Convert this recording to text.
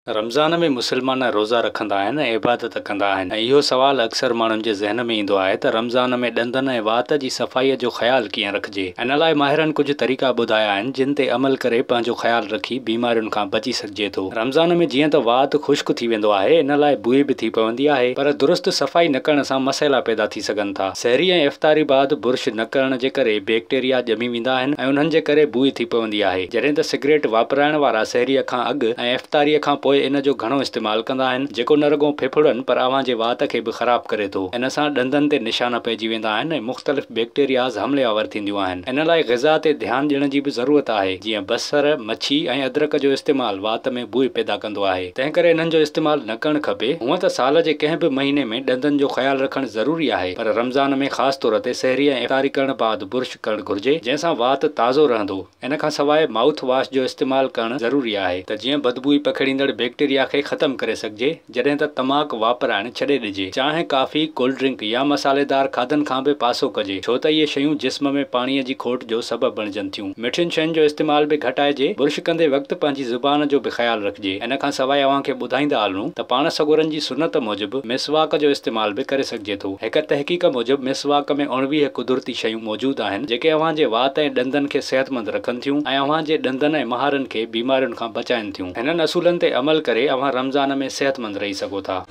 रमज़ान में मुसलमान रोज़ा रखंदा आहिनि ऐं इबादत कंदा आहिनि ऐं इहो सवाल अक्सर माण्हुनि जे ज़हन में ईंदो आहे त रमज़ान में ॾंदनि ऐं वात जी सफ़ाईअ जो ख़्यालु कीअं रखिजे। इन लाइ माहिरनि कुझु तरीक़ा ॿुधाया आहिनि जिन ते अमल करे पंहिंजो ख़्यालु रखी बीमारियुनि खां बची सघिजे थो। रमज़ान में जीअं त वात ख़ुश्क थी वेंदो आहे, इन लाइ बुई बि थी पवंदी आहे, पर दुरुस्त सफ़ाई न करण सां मसइला पैदा थी सघनि था। सहरी ऐं इफ़्तारी बाद बुर्श न करण जे करे बैक्टीरिया ॼमी वेंदा आहिनि ऐं उन्हनि जे करे बुई थी पवंदी आहे। जॾहिं त सिगरेट वापराइण वारा सहरीअ खां अॻु ऐं इफ़्तारीअ खां पोइ इन जो घणो इस्तेमाल कंदा आहिनि, जेको न रुगो फेफड़नि पर अव्हां जे वात खे बि ख़राब करे थो। इन सां ॾंदनि ते निशान पइजी वेंदा आहिनि ऐं मुख़्तलिफ़ बैक्टीरियाज़ हमलेआवर थींदियूं आहिनि। इन लाइ ग़िज़ा ते ध्यानु ॾियण जी बि ज़रूरत आहे, जीअं बसर, मच्छी ऐं अदरक जो इस्तेमालु वात में बुई पैदा कंदो आहे। तंहिं करे इन्हनि जो इस्तेमालु न करणु खपे। हूअं त साल जे कंहिं बि महीने में ॾंदनि जो ख़्यालु रखणु ज़रूरी आहे, पर रमज़ान में ख़ासि तौर ते सहरी ऐं इफ़्तारी करण बाद बुर्श करणु घुर्जे, जंहिंसां वात ताज़ो रहंदो। इन खां सवाइ माउथ वॉश जो इस्तेमालु करणु ज़रूरी आहे त जीअं बदबूई पखड़ींदड़ बैक्टीरिया खे ख़तमु करे सघिजे। जॾहिं त तमाकु वापराइणु छॾे ॾिजे। चांहि, काफ़ी, कोल्ड ड्रिंक या मसालेदार खाधनि खां बि पासो कजे, छो त इहे शयूं जिस्म में पाणीअ जी खोट जो सबबु बणिजनि थियूं। मिठियुनि शयुनि जो इस्तेमालु बि घटाइजे। बुर्श कंदे वक़्तु पंहिंजी ज़ुबान जो बि ख़्यालु रखिजे। इन खां सवाइ अव्हां खे ॿुधाईंदा हलूं त पाण सॻुरनि जी सुनत मूजिबि मिसवाक जो इस्तेमालु बि करे सघिजे थो। हिक तहक़ीक़ मूजिबि मिसवाक में 29 कुदरती शयूं मौजूदु आहिनि, जेके अव्हां जे वात ऐं ॾंदनि खे सेहतमंद रखनि थियूं ऐं अव्हां जे ॾंदनि ऐं महारनि खे बीमारियुनि खां बचाइनि थियूं। हिननि असूलनि ते अमल करे अव्हां रमज़ान में सेहतमंद रही सघो था।